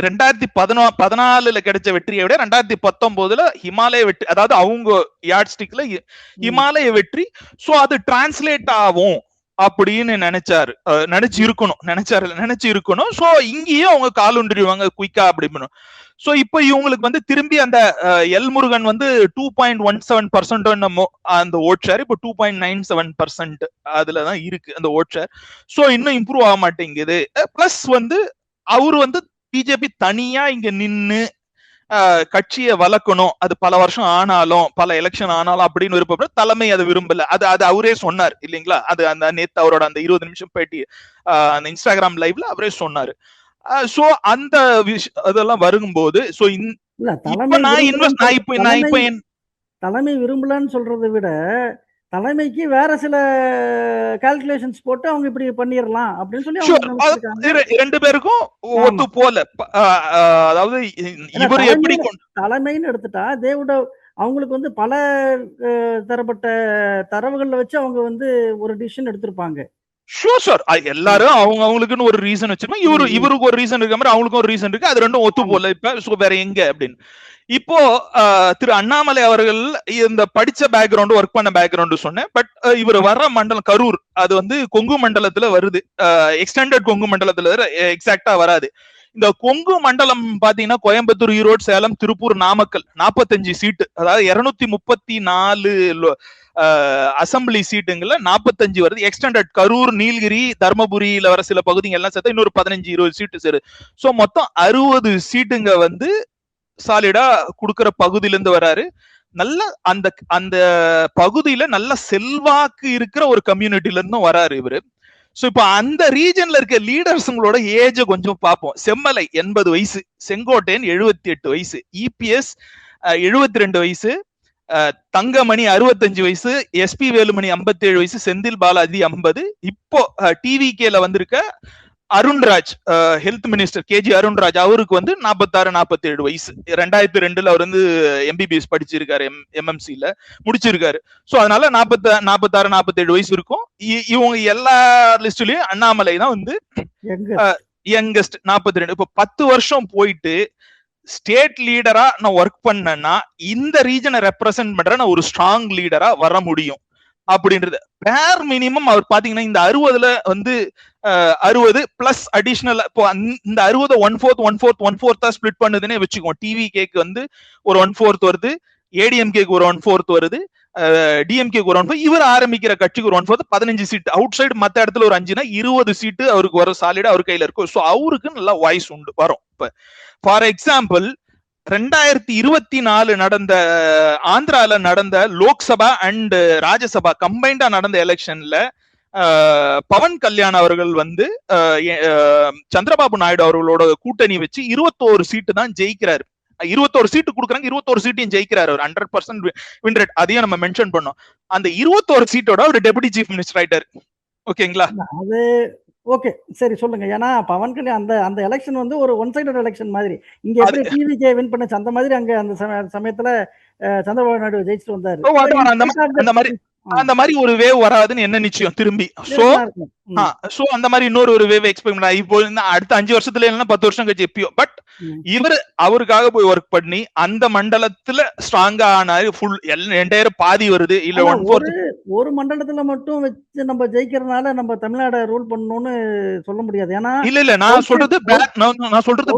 2014 கிடைச்ச வெற்றியை விட 2019 ஹிமாலய வெற்றி, அதாவது அவங்க யார்ட் ஸ்டிக்ல ஹிமாலய வெற்றி. சோ அது டிரான்ஸ்லேட் ஆகும் அப்படின்னு நினைச்சு இருக்கணும். சோ இங்கேயே அவங்க காலுண்டிடுவாங்க குயிக்கா அப்படின்னு. சோ இப்ப இவங்களுக்கு வந்து திரும்பி அந்த எல் முருகன் வந்து 2.17% அந்த ஓட் ஷேர் இப்ப 2.97% அதுலதான் இருக்கு அந்த ஓட் ஷேர். சோ இன்னும் இம்ப்ரூவ் ஆக மாட்டேங்குது. பிளஸ் வந்து அவரு வந்து பிஜேபி தனியா இங்க நின்னு கட்சியை வளர்க்கணும், அது பல வருஷம் ஆனாலும் பல எலெக்ஷன் ஆனாலும் அப்படின்னு விருப்பப்பட தலைமை அதை விரும்பல. அது அவரே சொன்னார் இல்லைங்களா? அது அந்த நேத்து அவரோட அந்த 20 நிமிஷம் பேட்டி அந்த இன்ஸ்டாகிராம் லைவ்ல அவரே சொன்னாரு. சோ அந்த அதெல்லாம் வரும்போது சோ தலைமை விரும்பலன்னு சொல்றதை விட தலைமைக்கு வேற சில கால்குலேஷன்ஸ் போட்டு அவங்க இப்படி பண்ணிரலாம் அப்படின்னு சொல்லி ரெண்டு பேருக்கும் ஒத்து போல. அதாவது இவர் எப்படி தலைமைன்னு எடுத்துட்டா தேவோட அவங்களுக்கு வந்து பல தரப்பட்ட தரவுகள்ல வச்சு அவங்க வந்து ஒரு டிசிஷன் எடுத்திருப்பாங்க. ஷூர் சார், எல்லாரும் அவங்களுக்குன்னு ஒரு ரீசன் வச்சிருக்கோம். இவருக்கு ஒரு ரீசன் இருக்க மாதிரி அவங்களுக்கும் ஒரு ரீசன் இருக்கு. அது ரெண்டும் ஒத்து போல. இப்ப வேற எங்க அப்படின்னு இப்போ திரு அண்ணாமலை அவர்கள் இந்த படிச்ச பேக்ரவுண்ட் ஒர்க் பண்ண பேக்ரவுண்ட் சொன்னேன். பட் இவர் வர்ற மண்டலம் கரூர், அது வந்து கொங்கு மண்டலத்துல வருது. எக்ஸ்டெண்டட் கொங்கு மண்டலத்துல எக்ஸாக்டா வராது. இந்த கொங்கு மண்டலம் பாத்தீங்கன்னா கோயம்புத்தூர், ஈரோடு, சேலம், திருப்பூர், நாமக்கல் 45 சீட்டு, அதாவது 234 அசம்பிளி சீட்டுங்கள்ல 45 வருது. எக்ஸ்டெண்டட் கரூர், நீலகிரி, தர்மபுரியில வர சில பகுதிகள் எல்லாம் சேர்த்தா இன்னொரு 15-20 சீட்டு சேரு. சோ மொத்தம் 60 சீட்டுங்க வந்து சாலிடா குடுக்கிற பகுதியில இருந்து வராரு. நல்ல அந்த அந்த பகுதியில நல்ல செல்வாக்கு இருக்கிற ஒரு கம்யூனிட்டில இருந்தும் வராரு இவரு. சோ இப்ப அந்த ரீஜன்ல இருக்க லீடர்ஸுங்களோட ஏஜ கொஞ்சம் பார்ப்போம். செம்மலை 80 வயசு, செங்கோட்டையன் 78 வயசு, இபிஎஸ் 72 வயசு, தங்கமணி 65 வயசு, எஸ்பி வேலுமணி 57 வயசு, செந்தில் பாலாஜி 50. இப்போ டிவிகேல வந்திருக்க Arunraj, health minister KG Arunraj, அவருக்கு வந்து 46-47 வயசு. 2002 அவர் வந்து எம்பிபிஎஸ் படிச்சிருக்காரு, எம்எம்சில முடிச்சிருக்காரு. சோ அதனால 46-47 வயசு இருக்கும். இவங்க எல்லா லிஸ்ட்லயும் அண்ணாமலை தான் வந்து யங்கஸ்ட் 42. இப்ப 10 வருஷம் போயிட்டு ஸ்டேட் லீடரா நான் ஒர்க் பண்ணேன்னா இந்த ரீஜனை ரெப்ரசென்ட் பண்ற நான் ஒரு ஸ்ட்ராங் லீடரா வர முடியும் அப்படின்றது. பேர் மினிமம் அவர் பாத்தீங்கன்னா இந்த 60ல வந்து 60 பிளஸ் அடிஷனல். இப்போ இந்த 60 1/4 ஸ்பிளிட் பண்ணுதுன்னே வச்சுக்கோ. டிவி கேக்கு வந்து ஒரு 1/4 வருது, ஏடிஎம்கேக்கு ஒரு 1/4 வருது, டிஎம்கேக்கு ஒரு 1/4, இவர் ஆரம்பிக்கிற கட்சிக்கு ஒரு 1/4, 15 சீட். அவுட் சைடு மத்த இடத்துல ஒரு 5னா 20 சீட்டு அவருக்கு வர சாலிடா அவர் கையில இருக்கும். ஸோ அவருக்கு நல்லா வாய்ஸ் உண்டு வரும். இப்ப ஃபார் எக்ஸாம்பிள் 2024 நடந்த ஆந்திரால நடந்த லோக்சபா அண்ட் ராஜ்யசபா கம்பைண்டா நடந்த எலெக்ஷன்ல பவன் கல்யாண் அவர்கள் வந்து சந்திரபாபு நாயுடு அவர்களோட கூட்டணி வச்சு 21 சீட்டு தான் ஜெயிக்கிறாரு. 21 சீட்டு கொடுக்குறாங்க, 21 சீட்டையும் ஜெயிக்கிறாரு அவர். 100% வின் ரேட். அதையும் நம்ம மென்ஷன் பண்ணோம். அந்த 21 சீட்டோட அவர் டெபுட்டி சீஃப் மினிஸ்டர் ஆயிட்டாரு. ஓகேங்களா? அது ஓகே, சரி சொல்லுங்க. ஏன்னா பவன் கல்யாண் அந்த அந்த எலெக்ஷன் வந்து ஒரு ஒன் சைடட் எலெக்ஷன் மாதிரி. இங்க எப்படி டிவிகே வின் பண்ணச்சு அந்த மாதிரி அங்க அந்த சமயத்துல சந்திரபாபு நாயுடு ஜெயிச்சுட்டு வந்தாரு. அந்த மாதிரி ஒரு வேவ் வராதுன்னு என்ன நிச்சயம் திரும்பி. சோ அந்த மாதிரி இன்னொரு ஒரு வேவ் எக்ஸ்பெக்ட் பண்ண இப்போ அடுத்த 5 வருஷத்துல இல்லைன்னா 10 வருஷம் கழிச்சு எப்பயோ. பட் இவர் அவருக்காக போய் ஒர்க் பண்ணி அந்த மண்டலத்துல ஸ்ட்ராங்கா ஆனாரு. ஃபுல் என்டையர் பாதி வருது இல்ல ஒரு மண்டலத்துல மட்டும் வச்சு நம்ம ஜெயிக்கிறதுனால நம்ம தமிழ்நாடு ரூல் பண்ணணும்னு சொல்ல முடியாது. ஏன்னா இல்ல நான் சொல்றது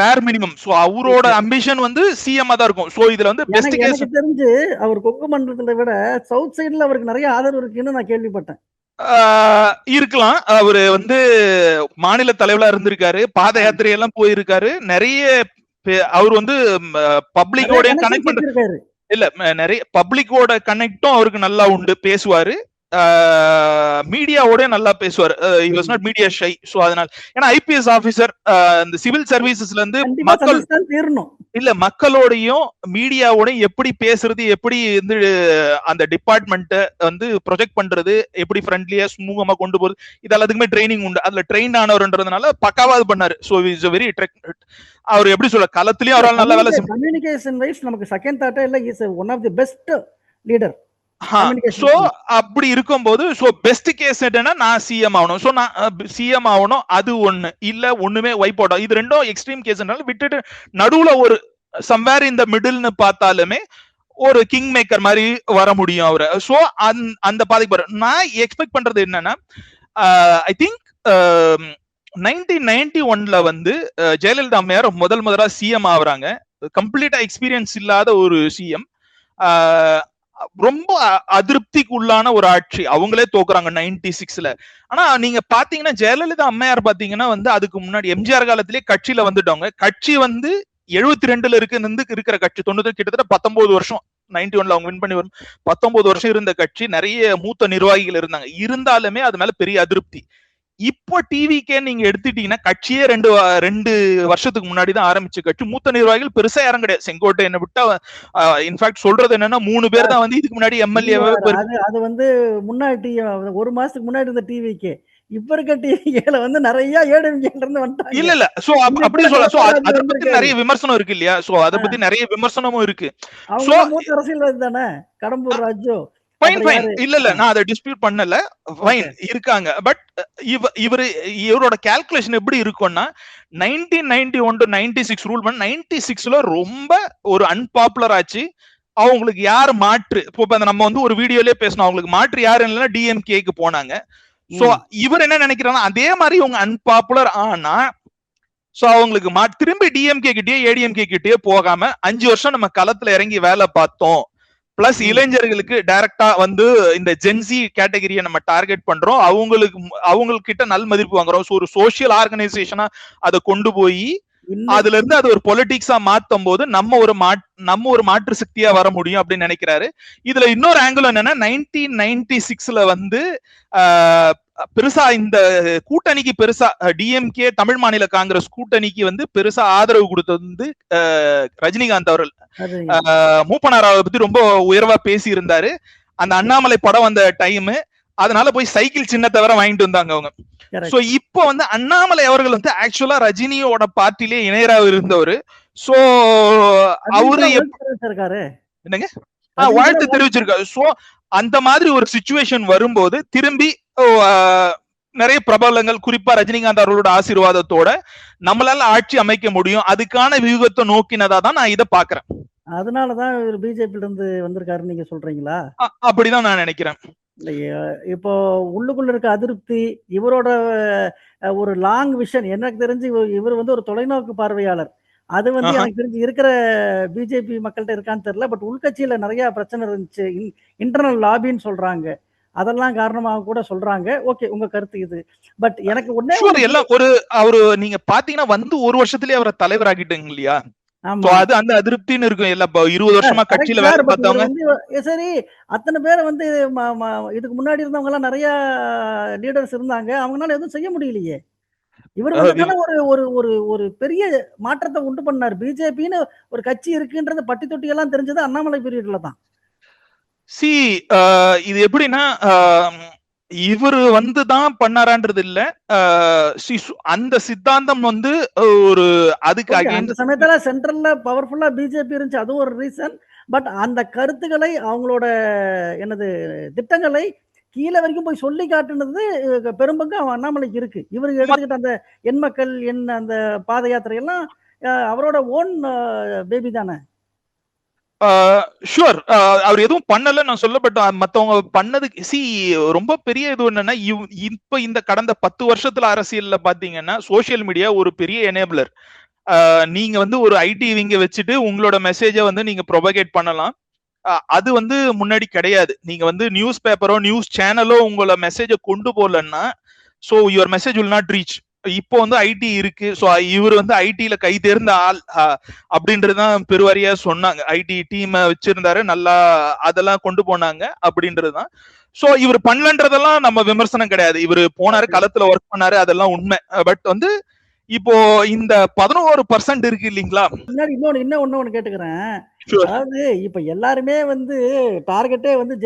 பேர் மினிமம். சோ அவரோட அம்பிஷன் வந்து சிஎம் தான் இருக்கும். சோ இதுல வந்து பெஸ்ட் கேஸ் தெரிஞ்சு அவர் கொங்கு மண்டலத்தை விட சவுத் சைடுல அவருக்கு நிறைய ஆதரவு இருக்குன்னு நான் கேள்விப்பட்டேன். இருக்கலாம். அவரு வந்து மாநில தலைவரா இருந்திருக்காரு, பாத யாத்திரை எல்லாம் போயிருக்காரு. நிறைய அவர் வந்து பப்ளிக்கோட கனெக்ட் பண்றாரு. இல்ல நிறைய பப்ளிக்கோட கனெக்டும் அவருக்கு நல்லா உண்டு, பேசுவாரு. மீடியாவோட நல்லா பேசுவார். he was not media shy. So அதனால ஏன்னா ஐபிஎஸ் ஆபீசர் இந்த சிவில் சர்வீசஸ்ல இருந்து மக்கள் இல்ல மக்களோடையும் மீடியாவோடையும் எப்படி பேசுறது, எப்படி வந்து அந்த டிபார்ட்மெண்ட்டை வந்து ப்ரொஜெக்ட் பண்றது, எப்படி ஃப்ரெண்ட்லியா ஸ்மூகமா கொண்டு போறது, இது எல்லாத்துக்குமே ட்ரைனிங் உண்டு. அதுல ட்ரெயின் ஆனவர்ன்றதுனால பக்காவாது பண்ணாரு. சோ இஸ் வெரி அவர் எப்படி சொல்ல களத்திலயும் அவரால் நல்ல வேலை. கம்யூனிகேஷன் வைஸ் நமக்கு செகண்ட் தாட்டே இல்ல, is one of the best leader. So அப்படி இருக்கும்போது சோ பெஸ்ட் கேஸ் என்னன்னா நான் சிஎம் ஆகணும். சோ நான் சிஎம் ஆகணும், அது ஒண்ணு இல்ல ஒண்ணுமே வைப் அவுட். இது ரெண்டும் எக்ஸ்ட்ரீம் கேஸ்னால விட்டுட்டு நடுவுல ஒரு சம்வேர் இந்த மிடில்னு பார்த்தாலுமே ஒரு கிங் மேக்கர் மாதிரி வர முடியும் அவரு. சோ அந்த பாதிப்பு நான் எக்ஸ்பெக்ட் பண்றது என்னன்னா, ஐ திங்க் 1991ல வந்து ஜெயலலிதா அம்மையார் முதல்ல சிஎம் ஆகுறாங்க. கம்ப்ளீட்டா எக்ஸ்பீரியன்ஸ் இல்லாத ஒரு சிஎம். ரொம்ப அதிருப்திக்கு உள்ளான ஒரு ஆட்சி. அவங்களே தோக்குறாங்க 96ல. ஆனா நீங்க பாத்தீங்கன்னா ஜெயலலிதா அம்மையார் பாத்தீங்கன்னா வந்து அதுக்கு முன்னாடி எம்ஜிஆர் காலத்திலேயே கட்சியில வந்துட்டவங்க. கட்சி வந்து 72ல இருக்கிற கட்சி 90 கிட்டத்தட்ட 19 வருஷம் 91ல அவங்க வின் பண்ணி வரும் 19 வருஷம் இருந்த கட்சி. நிறைய மூத்த நிர்வாகிகள் இருந்தாங்க. இருந்தாலுமே அது மேல பெரிய அதிருப்தி. இப்போ டிவிக்கே நீங்க எடுத்துட்டீங்கன்னா கட்சியே 2 வருஷத்துக்கு முன்னாடி தான் ஆரம்பிச்ச கட்சி. மூத்த நிர்வாகிகள் பெருசா யாரும் கிடையாது. செங்கோட்டையனை விட்டா இன்ஃபேக்ட் சொல்றது என்னன்னா 3 பேர் தான் வந்து இதுக்கு முன்னாடி எம்எல்ஏ. அது வந்து முன்னாடி 1 மாசத்துக்கு முன்னாடி இருந்த டிவிக்கே. இப்ப இருக்க டிவில வந்து நிறைய ஏடிஎம்கேல இருந்து வந்துட்டாங்க. இல்ல சோ அப்படி சொல்ல. சோ அத பத்தி நிறைய விமர்சனம் இருக்கு இல்லையா? சோ அத பத்தி நிறைய விமர்சனமும் இருக்கு. சோ மூத்த அரசியல்வாதி தானே கடம்பூர் ராஜு. ஃபைன் இல்ல நான் அதை டிஸ்பியூட் பண்ணல. ஃபைன் இருக்காங்க. பட் இவரோட கால்குலேஷன் எப்படி இருக்கும்னா 1991 to 96 ரூல் பண்ண 96ல ரொம்ப ஒரு அன்பாப்புலர் ஆச்சு. அவங்களுக்கு யார் மாற்று இப்போ நம்ம வந்து ஒரு வீடியோலயே பேசணும். அவங்களுக்கு மாற்று யாரு இல்லைன்னா டிஎம்கேக்கு போனாங்க. சோ இவர் என்ன நினைக்கிறாங்கன்னா அதே மாதிரி இவங்க அன்பாப்புலர் ஆனா சோ அவங்களுக்கு திரும்பி டிஎம்கே கிட்டயே ஏடிஎம்கே கிட்டயே போகாம 5 வருஷம் நம்ம களத்துல இறங்கி வேலை பார்த்தோம். பிளஸ் இளைஞர்களுக்கு டைரக்டா வந்து இந்த ஜென்சி கேட்டகரியை நம்ம டார்கெட் பண்றோம். அவங்களுக்கு கிட்ட நல் மதிப்பு வாங்குறோம். ஒரு சோசியல் ஆர்கனைசேஷனா அதை கொண்டு போய் அதுல இருந்து அது ஒரு பொலிட்டிக்ஸா மாத்தும் போது நம்ம ஒரு மாற்று சக்தியா வர முடியும் அப்படின்னு நினைக்கிறாரு. இதுல இன்னொரு ஆங்கிள் என்னன்னா 1996ல வந்து பெருசா இந்த கூட்டணிக்கு பெருசா டிஎம்கே தமிழ் மாநில காங்கிரஸ் கூட்டணிக்கு வந்து பெருசா ஆதரவு கொடுத்தது வந்து ரஜினிகாந்த் அவர்கள். மூப்பனாராவை பத்தி ரொம்ப உயர்வா பேசி இருந்தாரு. அந்த அண்ணாமலை படம் வந்த டைம், அதனால போய் சைக்கிள் சின்னத்தை வர வாங்கிட்டு வந்தாங்க அவங்க. சோ இப்போ வந்து அண்ணாமலை அவர்கள் வந்து ஆக்சுவலா ரஜினியோட பார்ட்டிலே இணையராக இருந்தவர். சோ அவரு என்னங்க வாழ்த்து தெரிவிச்சிருக்காரு. சோ அந்த மாதிரி ஒரு சிச்சுவேஷன் வரும்போது திரும்பி நிறைய பிரபலங்கள் குறிப்பா ரஜினிகாந்த் அவர்களோட ஆசீர்வாதத்தோட நம்மளால ஆட்சி அமைக்க முடியும். அதுக்கான வியூகத்தை நோக்கினதா தான் நான் இதை பாக்குறேன். அதனாலதான் இவர் பிஜேபி இருந்து வந்திருக்காருன்னு நீங்க சொல்றீங்களா? அப்படிதான் நான் நினைக்கிறேன். இப்போ உள்ளுக்குள்ள இருக்க அதிருப்தி, இவரோட ஒரு லாங் விஷன் எனக்கு தெரிஞ்சு இவர் வந்து ஒரு தொலைநோக்கு பார்வையாளர். அது வந்து எனக்கு தெரிஞ்சு இருக்கிற பிஜேபி மக்கள்கிட்ட இருக்கான்னு தெரியல. பட் உள்கட்சியில நிறைய பிரச்சனை இருந்துச்சு. இன்டர்னல் லாபின்னு சொல்றாங்க. அதெல்லாம் காரணமாக கூட சொல்றாங்க. ஓகே, உங்க கருத்து இது. பட் எனக்கு ஒண்ணே எல்லாம் அவரு நீங்க பாத்தீங்கன்னா வந்து ஒரு வருஷத்துலயே அவரை தலைவர் ஆக்கிட்டீங்க இல்லையா? அது அந்த அதிருப்தின்னு இருக்கும். எல்லாம் 20 வருஷமா கட்சியில வேலை பார்த்தவங்க. சரி, அத்தனை பேரை வந்து இதுக்கு முன்னாடி இருந்தவங்க எல்லாம் நிறைய லீடர்ஸ் இருந்தாங்க. அவங்களால எதுவும் செய்ய முடியலையே. இவர் ஒரு ஒரு ஒரு ஒரு பெரிய மாற்றத்தை உண்டு பண்ணார். பிஜேபின்னு ஒரு கட்சி இருக்குன்றது பட்டி தொட்டி எல்லாம் தெரிஞ்சது அண்ணாமலை பீரியட்ல தான். இது எப்படின்னா இவரு வந்துதான் பண்ணாரான்றது இல்ல. அந்த சித்தாந்தம் வந்து ஒரு அதுக்கு அந்த சமயத்துல சென்ட்ரல்ல பவர்ஃபுல்லா பிஜேபி இருந்துச்சு, அது ஒரு ரீசன். பட் அந்த கருத்துக்களை அவங்களோட என்னது திட்டங்களை கீழே வரைக்கும் போய் சொல்லி காட்டுனது பெரும்பங்கு அவன் அண்ணாமலைக்கு இருக்கு. இவருக்கு எடுத்துக்கிட்ட அந்த என் மக்கள் அந்த பாத யாத்திரை எல்லாம் அவரோட ஓன் பேபி தானே. ஷுவர் அவர் எதுவும் பண்ணல நான் சொல்லப்பட்ட மத்தவங்க பண்ணதுக்கு ரொம்ப பெரிய இது என்னன்னா இப்ப இந்த கடந்த 10 வருஷத்துல அரசியல்ல பாத்தீங்கன்னா சோசியல் மீடியா ஒரு பெரிய எனேபிளர். நீங்க வந்து ஒரு ஐடி விங்க வச்சுட்டு உங்களோட மெசேஜை வந்து நீங்க ப்ரொபகேட் பண்ணலாம். அது வந்து முன்னாடி கிடையாது. நீங்க வந்து நியூஸ் பேப்பரோ நியூஸ் சேனலோ உங்களோட மெசேஜை கொண்டு போகலன்னா so your message will not reach. இப்போ வந்து ஐடி இருக்கு. சோ இவர் வந்து ஐடில கை தேர்ந்த ஆள் அப்படின்றதுதான் பெருவாரியா சொன்னாங்க. ஐடி டீம் வச்சிருந்தாரு, நல்லா அதெல்லாம் கொண்டு போனாங்க அப்படின்றதுதான். சோ இவர் பண்ணலன்றதெல்லாம் நம்ம விமர்சனம் கிடையாது. இவரு போனாரு, களத்துல ஒர்க் பண்ணாரு, அதெல்லாம் உண்மை. பட் வந்து இப்போ இந்த 11% இருக்கு இல்லீங்களா? இன்னொன்னு கேட்டுக்கிறேன். அதாவது இப்ப எல்லாருமே வந்து டார்கெட்டே வந்து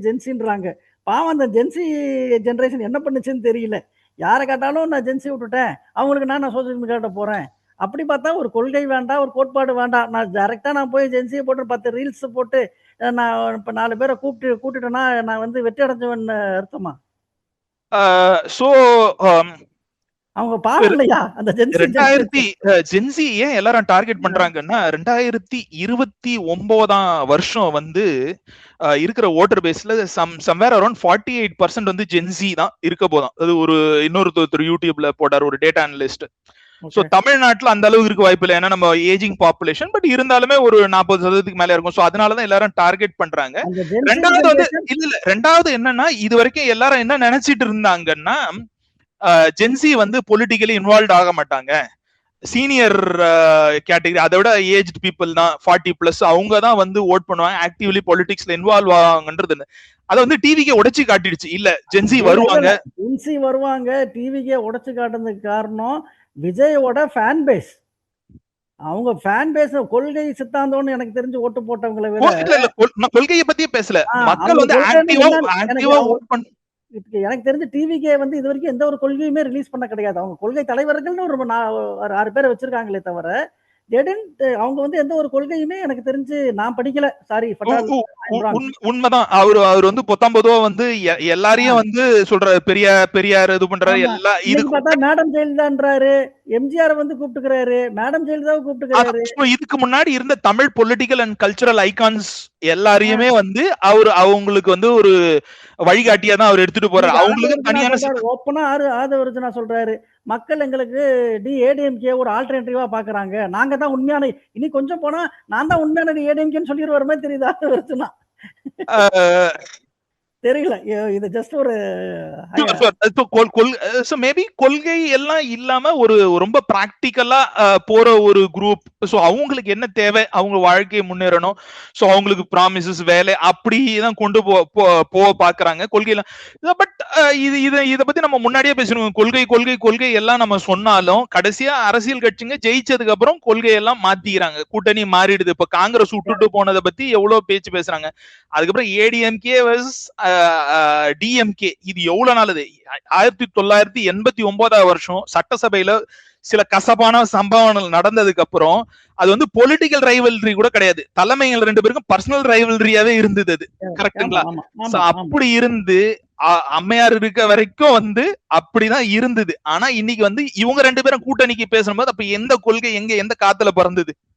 ஜென்சின்றாங்க. பாவம் அந்த ஜென்சி ஜெனரேஷன் என்ன பண்ணுச்சுன்னு தெரியல. யாரை கேட்டாலும் நான் ஜென்சி விட்டுட்டேன், அவங்களுக்கு நான் சோசியல் மீடியாட்ட போறேன். அப்படி பார்த்தா ஒரு கொள்கை வேண்டாம், ஒரு கோட்பாடு வேண்டாம். நான் டைரக்டா போய் ஜென்சியை போட்டு 10 ரீல்ஸ் போட்டு நான் இப்ப 4 பேரை கூட்டிட்டேன்னா நான் வந்து வெற்றி அடைஞ்சவன் அர்த்தமா? சோ அவங்க பாவம் அந்த ஜென்சி ஏன் எல்லாரும் டார்கெட் பண்றாங்கன்னா 2029 வருஷம் வந்து இருக்கிற ஓட்டர் பேஸ்ல சம்வேர் அரௌண்ட் 48% வந்து ஜென்சி தான் இருக்க போதும். அது ஒரு இன்னொருத்தர் யூடியூப்ல போட்டார் ஒரு டேட்டா அனலிஸ்ட். சோ தமிழ்நாட்டுல அந்த அளவுக்கு இருக்க வாய்ப்பு இல்லை, ஏன்னா நம்ம ஏஜிங் பாப்புலேஷன், பட் இருந்தாலுமே ஒரு 40% மேல இருக்கும். சோ அதனாலதான் எல்லாரும் டார்கெட் பண்றாங்க. ரெண்டாவது வந்து ரெண்டாவது என்னன்னா, இது வரைக்கும் எல்லாரும் என்ன நினைச்சிட்டு இருந்தாங்கன்னா ஜென்சி வந்து பொலிட்டிக்கலி இன்வால்வ் ஆக மாட்டாங்க, சீனியர் கேட்டகரி அதை விட ஏஜ்ட் பீப்புள் தான் 40+ அவங்க தான் வந்து ஓட் பண்ணுவாங்க, ஆக்டிவ்லி பொலிட்டிக்ஸ்ல இன்வால்வ் ஆவாங்கன்றது. அதை வந்து டிவிக்கே உடைச்சு காட்டிடுச்சு. இல்ல ஜென்சி வருவாங்க, டிவிக்கே உடைச்சு காட்டுறதுக்கு காரணம் விஜயோட ஃபேன் பேஸ். அவங்க ஃபேன் பேஸ் கொள்கை சித்தாந்தம்னு எனக்கு தெரிஞ்சு ஓட்டு போட்டவங்களை விட கொள்கையை பத்தியே பேசல, மக்கள் வந்து ஆக்டிவா ஓட் பண்ண. எனக்கு தெரிஞ்ச டிவிக்கே வந்து இது வரைக்கும் எந்த ஒரு கொள்கையுமே ரிலீஸ் பண்ண கிடையாது. அவங்க கொள்கை தலைவர்கள்னு ஒரு 6 பேரை வச்சிருக்காங்களே தவிர அவங்க வந்து எந்த ஒரு கொள்கையுமே எனக்கு தெரிஞ்சு நான் படிக்கல. சாரி, உண்மைதான். அவர் வந்து 19 வந்து எல்லாரையும் வந்து சொல்ற பெரியார் இது பண்றாரு. எல்லாம் இது பார்த்தா மேடம் ஜெயலலிதான்றாரு, எம்ஜிஆர் வந்து கூப்பிட்டுக்கிறாரு, மேடம் ஜெயலலிதாவை கூப்பிட்டுக்கிறாரு. இதுக்கு முன்னாடி இருந்த Tamil political and cultural icons எல்லாரையுமே வந்து அவங்களுக்கு வந்து ஒரு வழிகாட்டியா தான் அவர் எடுத்துட்டு போறாரு. அவங்களுக்கு தனியான ஓப்பனா ஆதவர்ஜுனா சொல்றாரு, மக்கள் எங்களுக்கு ஏடிஎம்கே ஒரு ஆல்டர்னேட்டிவா பாக்குறாங்க, நாங்க தான் உண்மையான, இனி கொஞ்சம் போனா நான் தான் உண்மையான ஏடிஎம்கேன்னு சொல்லிடுவார் மாதிரி தெரியுது ஆதவர்ஜுனா. தெரியல, இது ஜஸ்ட் ஒரு மேபி கொள்கை எல்லாம் இல்லாம ஒரு ரொம்ப பிராக்டிக்கலா போற ஒரு குரூப். சோ அவங்களுக்கு என்ன தேவை, அவங்க வாழ்க்கையை முன்னேறணும், சோ அவங்களுக்கு ப்ராமிசஸ் வேலை அப்படிதான் கொண்டு போக பாக்குறாங்க கொள்கையில. பட் இத பத்தி நம்ம முன்னாடியே பேசணும். கொள்கை எல்லாம் நம்ம சொன்னாலும் கடைசியா அரசியல் கட்சிங்க ஜெயிச்சதுக்கு அப்புறம் கொள்கையெல்லாம் மாத்திக்கிறாங்க, கூட்டணி மாறிடுது. இப்ப காங்கிரஸ் விட்டுட்டு போனதை பத்தி எவ்வளவு பேச்சு பேசுறாங்க. அதுக்கப்புறம் ஏடிஎம்கே வர்சஸ் டிஎம்கே, இது எவ்வளவு நாள்? 1989 வருஷம் சட்டசபையில சில கசப்பான சம்பவங்கள் நடந்ததுக்கு அப்புறம் அது வந்து பொலிட்டிக்கல் ரைவல்ரி கூட கிடையாது, தலைமைகள் 2 பேருக்கும் பர்சனல் ரைவல்ரியாவே இருந்தது. அது கரெக்டுங்களா? அப்படி இருந்து அம்மையார் இருக்க வரைக்கும் வந்து அப்படிதான் இருந்தது. ஆனா இன்னைக்கு வந்து இவங்க 2 பேரும் கூட்டணிக்கு பேசும்போது அப்ப எந்த கொள்கை எந்த காத்துல பறந்தது?